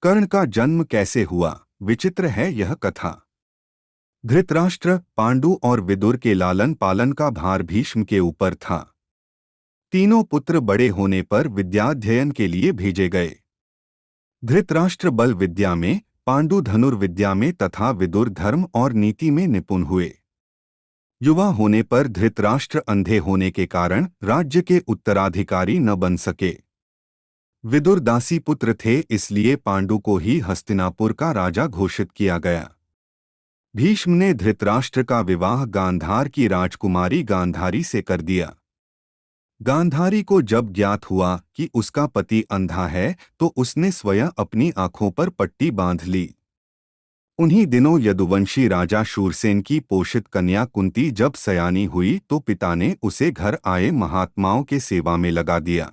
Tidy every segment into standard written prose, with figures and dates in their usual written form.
कर्ण का जन्म कैसे हुआ? विचित्र है यह कथा। धृतराष्ट्र, पांडु और विदुर के लालन पालन का भार भीष्म के ऊपर था। तीनों पुत्र बड़े होने पर विद्याध्ययन के लिए भेजे गए। धृतराष्ट्र बल विद्या में, पांडु धनुर्विद्या में तथा विदुर धर्म और नीति में निपुण हुए। युवा होने पर धृतराष्ट्र अंधे होने के कारण राज्य के उत्तराधिकारी न बन सके। विदुर दासी पुत्र थे, इसलिए पांडु को ही हस्तिनापुर का राजा घोषित किया गया। भीष्म ने धृतराष्ट्र का विवाह गांधार की राजकुमारी गांधारी से कर दिया। गांधारी को जब ज्ञात हुआ कि उसका पति अंधा है तो उसने स्वयं अपनी आंखों पर पट्टी बांध ली। उन्हीं दिनों यदुवंशी राजा शूरसेन की पोषित कन्या कुंती जब सयानी हुई तो पिता ने उसे घर आए महात्माओं के सेवा में लगा दिया।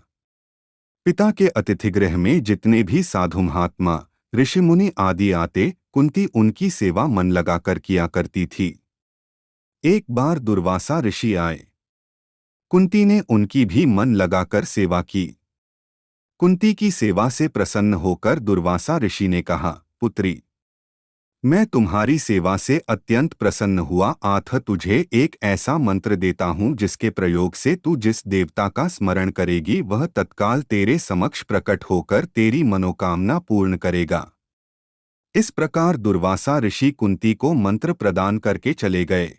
पिता के अतिथिगृह में जितने भी साधु महात्मा, ऋषि मुनि आदि आते, कुंती उनकी सेवा मन लगाकर किया करती थी। एक बार दुर्वासा ऋषि आए। कुंती ने उनकी भी मन लगाकर सेवा की। कुंती की सेवा से प्रसन्न होकर दुर्वासा ऋषि ने कहा, पुत्री, मैं तुम्हारी सेवा से अत्यंत प्रसन्न हुआ। आथ तुझे एक ऐसा मंत्र देता हूँ जिसके प्रयोग से तू जिस देवता का स्मरण करेगी वह तत्काल तेरे समक्ष प्रकट होकर तेरी मनोकामना पूर्ण करेगा। इस प्रकार दुर्वासा ऋषि कुंती को मंत्र प्रदान करके चले गए।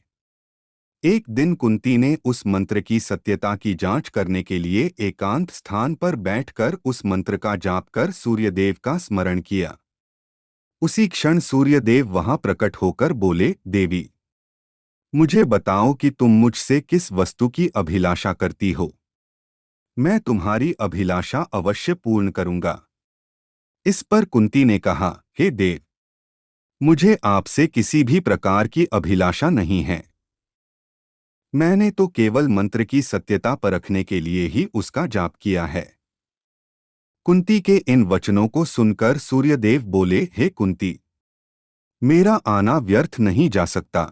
एक दिन कुंती ने उस मंत्र की सत्यता की जांच करने के लिए एकांत स्थान पर बैठकर उस मंत्र का जाप कर सूर्यदेव का स्मरण किया। उसी क्षण सूर्यदेव वहां प्रकट होकर बोले, देवी, मुझे बताओ कि तुम मुझसे किस वस्तु की अभिलाषा करती हो। मैं तुम्हारी अभिलाषा अवश्य पूर्ण करूंगा। इस पर कुंती ने कहा, हे देव, मुझे आपसे किसी भी प्रकार की अभिलाषा नहीं है। मैंने तो केवल मंत्र की सत्यता परखने के लिए ही उसका जाप किया है। कुंती के इन वचनों को सुनकर सूर्यदेव बोले, हे कुंती, मेरा आना व्यर्थ नहीं जा सकता।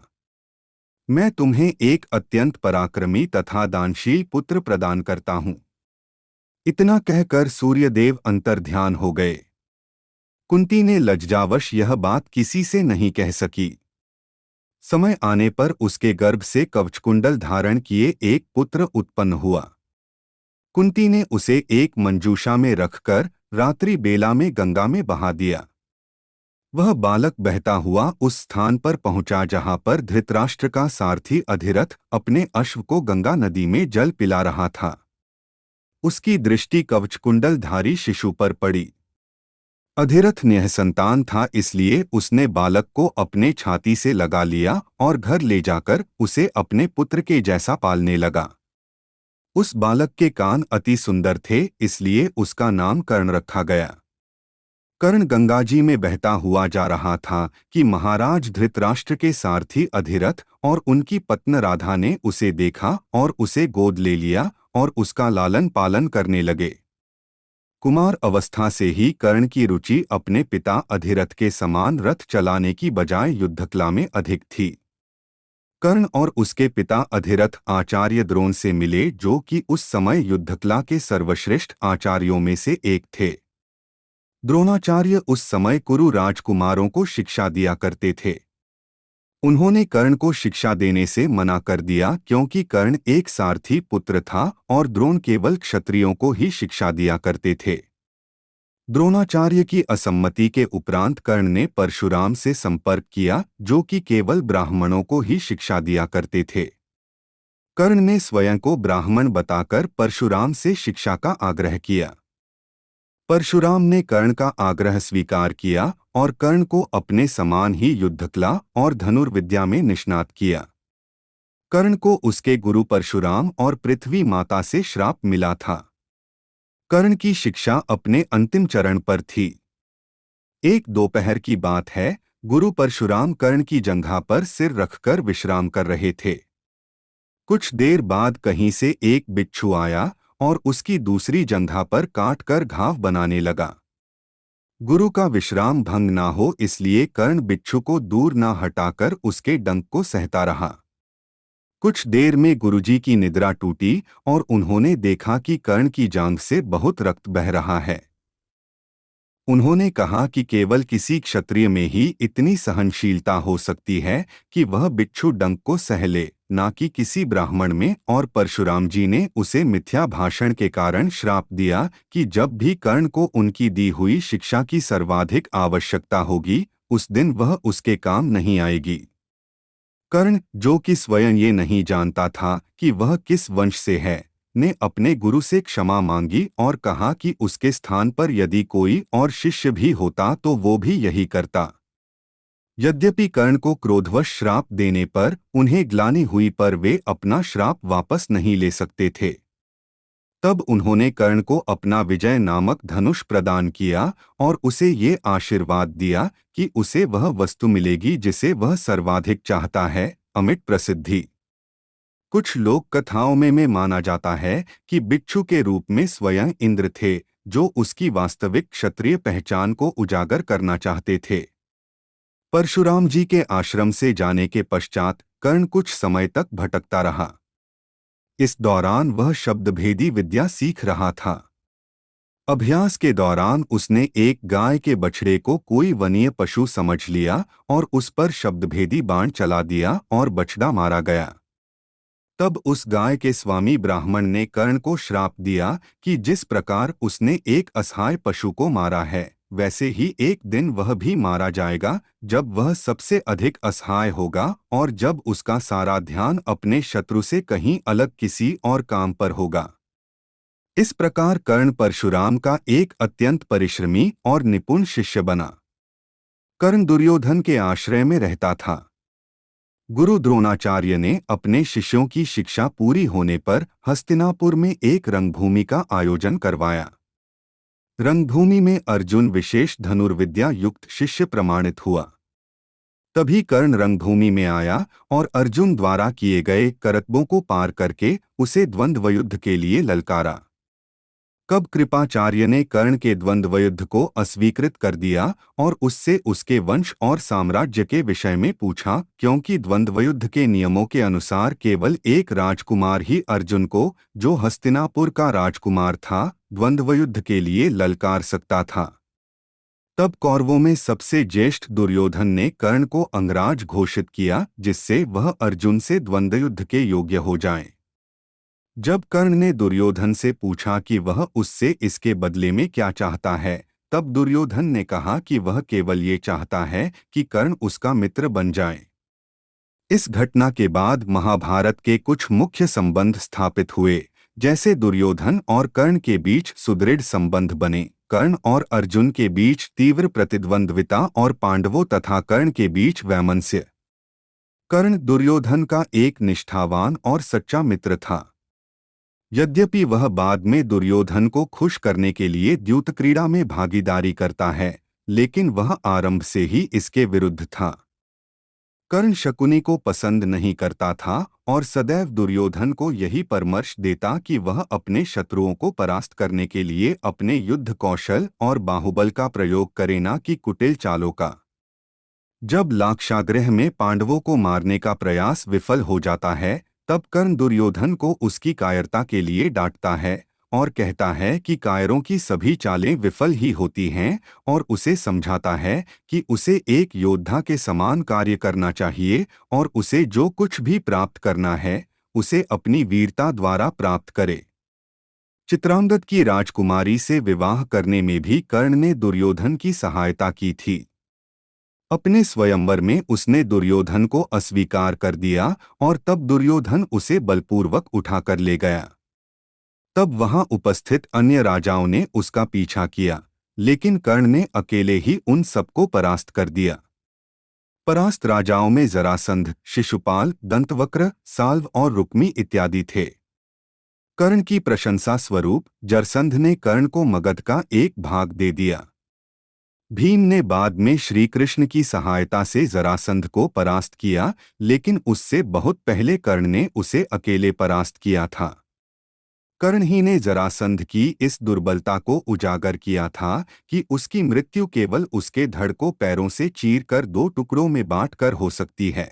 मैं तुम्हें एक अत्यंत पराक्रमी तथा दानशील पुत्र प्रदान करता हूं। इतना कहकर सूर्यदेव अंतर्ध्यान हो गए। कुंती ने लज्जावश यह बात किसी से नहीं कह सकी। समय आने पर उसके गर्भ से कवचकुंडल धारण किए एक पुत्र उत्पन्न हुआ। कुंती ने उसे एक मंजूषा में रखकर रात्रि बेला में गंगा में बहा दिया। वह बालक बहता हुआ उस स्थान पर पहुंचा जहां पर धृतराष्ट्र का सारथी अधिरथ अपने अश्व को गंगा नदी में जल पिला रहा था। उसकी दृष्टि कवचकुंडलधारी शिशु पर पड़ी। अधिरथ निःसंतान था, इसलिए उसने बालक को अपने छाती से लगा लिया और घर ले जाकर उसे अपने पुत्र के जैसा पालने लगा। उस बालक के कान अति सुंदर थे, इसलिए उसका नाम कर्ण रखा गया। कर्ण गंगाजी में बहता हुआ जा रहा था कि महाराज धृतराष्ट्र के सारथी अधिरथ और उनकी पत्नी राधा ने उसे देखा और उसे गोद ले लिया और उसका लालन पालन करने लगे। कुमार अवस्था से ही कर्ण की रुचि अपने पिता अधिरथ के समान रथ चलाने की बजाय युद्धकला में अधिक थी। कर्ण और उसके पिता अधिरथ आचार्य द्रोण से मिले, जो कि उस समय युद्धकला के सर्वश्रेष्ठ आचार्यों में से एक थे। द्रोणाचार्य उस समय कुरु राजकुमारों को शिक्षा दिया करते थे। उन्होंने कर्ण को शिक्षा देने से मना कर दिया क्योंकि कर्ण एक सारथी पुत्र था और द्रोण केवल क्षत्रियों को ही शिक्षा दिया करते थे। द्रोणाचार्य की असम्मति के उपरांत कर्ण ने परशुराम से संपर्क किया, जो कि केवल ब्राह्मणों को ही शिक्षा दिया करते थे। कर्ण ने स्वयं को ब्राह्मण बताकर परशुराम से शिक्षा का आग्रह किया। परशुराम ने कर्ण का आग्रह स्वीकार किया और कर्ण को अपने समान ही युद्धकला और धनुर्विद्या में निष्णात किया। कर्ण को उसके गुरु परशुराम और पृथ्वी माता से श्राप मिला था। कर्ण की शिक्षा अपने अंतिम चरण पर थी। एक दोपहर की बात है, गुरु परशुराम कर्ण की जंघा पर सिर रखकर विश्राम कर रहे थे। कुछ देर बाद कहीं से एक बिच्छू आया और उसकी दूसरी जंघा पर काट कर घाव बनाने लगा। गुरु का विश्राम भंग ना हो इसलिए कर्ण बिच्छू को दूर ना हटाकर उसके डंक को सहता रहा। कुछ देर में गुरुजी की निद्रा टूटी और उन्होंने देखा कि कर्ण की जांघ से बहुत रक्त बह रहा है। उन्होंने कहा कि केवल किसी क्षत्रिय में ही इतनी सहनशीलता हो सकती है कि वह बिच्छू डंक को सह ले, ना कि किसी ब्राह्मण में। और परशुराम जी ने उसे मिथ्या भाषण के कारण श्राप दिया कि जब भी कर्ण को उनकी दी हुई शिक्षा की सर्वाधिक आवश्यकता होगी, उस दिन वह उसके काम नहीं आएगी। कर्ण, जो कि स्वयं ये नहीं जानता था कि वह किस वंश से है, ने अपने गुरु से क्षमा मांगी और कहा कि उसके स्थान पर यदि कोई और शिष्य भी होता तो वो भी यही करता। यद्यपि कर्ण को क्रोधवश श्राप देने पर उन्हें ग्लानि हुई, पर वे अपना श्राप वापस नहीं ले सकते थे। तब उन्होंने कर्ण को अपना विजय नामक धनुष प्रदान किया और उसे ये आशीर्वाद दिया कि उसे वह वस्तु मिलेगी जिसे वह सर्वाधिक चाहता है, अमिट प्रसिद्धि। कुछ लोक कथाओं में माना जाता है कि बिच्छू के रूप में स्वयं इंद्र थे, जो उसकी वास्तविक क्षत्रिय पहचान को उजागर करना चाहते थे। परशुराम जी के आश्रम से जाने के पश्चात कर्ण कुछ समय तक भटकता रहा। इस दौरान वह शब्दभेदी विद्या सीख रहा था। अभ्यास के दौरान उसने एक गाय के बछड़े को कोई वनीय पशु समझ लिया और उस पर शब्दभेदी बाण चला दिया और बछड़ा मारा गया। तब उस गाय के स्वामी ब्राह्मण ने कर्ण को श्राप दिया कि जिस प्रकार उसने एक असहाय पशु को मारा है, वैसे ही एक दिन वह भी मारा जाएगा, जब वह सबसे अधिक असहाय होगा और जब उसका सारा ध्यान अपने शत्रु से कहीं अलग किसी और काम पर होगा। इस प्रकार कर्ण परशुराम का एक अत्यंत परिश्रमी और निपुण शिष्य बना। कर्ण दुर्योधन के आश्रय में रहता था। गुरु द्रोणाचार्य ने अपने शिष्यों की शिक्षा पूरी होने पर हस्तिनापुर में एक रंगभूमि का आयोजन करवाया। रंगभूमि में अर्जुन विशेष धनुर्विद्या युक्त शिष्य प्रमाणित हुआ। तभी कर्ण रंगभूमि में आया और अर्जुन द्वारा किए गए करतबों को पार करके उसे द्वंद्व युद्ध के लिए ललकारा। कब कृपाचार्य ने कर्ण के द्वंद्व युद्ध को अस्वीकृत कर दिया और उससे उसके वंश और साम्राज्य के विषय में पूछा, क्योंकि द्वंद्व युद्ध के नियमों के अनुसार केवल एक राजकुमार ही अर्जुन को, जो हस्तिनापुर का राजकुमार था, द्वंद्व युद्ध के लिए ललकार सकता था। तब कौरवों में सबसे ज्येष्ठ दुर्योधन ने कर्ण को अंगराज घोषित किया, जिससे वह अर्जुन से द्वंद्व युद्ध के योग्य हो जाए। जब कर्ण ने दुर्योधन से पूछा कि वह उससे इसके बदले में क्या चाहता है, तब दुर्योधन ने कहा कि वह केवल ये चाहता है कि कर्ण उसका मित्र बन जाए। इस घटना के बाद महाभारत के कुछ मुख्य संबंध स्थापित हुए, जैसे दुर्योधन और कर्ण के बीच सुदृढ़ संबंध बने, कर्ण और अर्जुन के बीच तीव्र प्रतिद्वंद्विता और पांडवों तथा कर्ण के बीच वैमनस्य। कर्ण दुर्योधन का एक निष्ठावान और सच्चा मित्र था। यद्यपि वह बाद में दुर्योधन को खुश करने के लिए द्यूत क्रीड़ा में भागीदारी करता है, लेकिन वह आरंभ से ही इसके विरुद्ध था। कर्ण शकुनी को पसंद नहीं करता था और सदैव दुर्योधन को यही परामर्श देता कि वह अपने शत्रुओं को परास्त करने के लिए अपने युद्ध कौशल और बाहुबल का प्रयोग करे, ना कि कुटिल चालों का। जब लाक्षागृह में पांडवों को मारने का प्रयास विफल हो जाता है, तब कर्ण दुर्योधन को उसकी कायरता के लिए डांटता है और कहता है कि कायरों की सभी चालें विफल ही होती हैं, और उसे समझाता है कि उसे एक योद्धा के समान कार्य करना चाहिए और उसे जो कुछ भी प्राप्त करना है, उसे अपनी वीरता द्वारा प्राप्त करे। चित्रांगद की राजकुमारी से विवाह करने में भी कर्ण ने दुर्योधन की सहायता की थी। अपने स्वयंवर में उसने दुर्योधन को अस्वीकार कर दिया और तब दुर्योधन उसे बलपूर्वक उठाकर ले गया। तब वहां उपस्थित अन्य राजाओं ने उसका पीछा किया, लेकिन कर्ण ने अकेले ही उन सबको परास्त कर दिया। परास्त राजाओं में जरासंध, शिशुपाल, दंतवक्र, साल्व और रुक्मी इत्यादि थे। कर्ण की प्रशंसा स्वरूप जरसंध ने कर्ण को मगध का एक भाग दे दिया। भीम ने बाद में श्री कृष्ण की सहायता से जरासंध को परास्त किया, लेकिन उससे बहुत पहले कर्ण ने उसे अकेले परास्त किया था। कर्ण ही ने जरासंध की इस दुर्बलता को उजागर किया था कि उसकी मृत्यु केवल उसके धड़ को पैरों से चीरकर 2 टुकड़ों में बांटकर हो सकती है।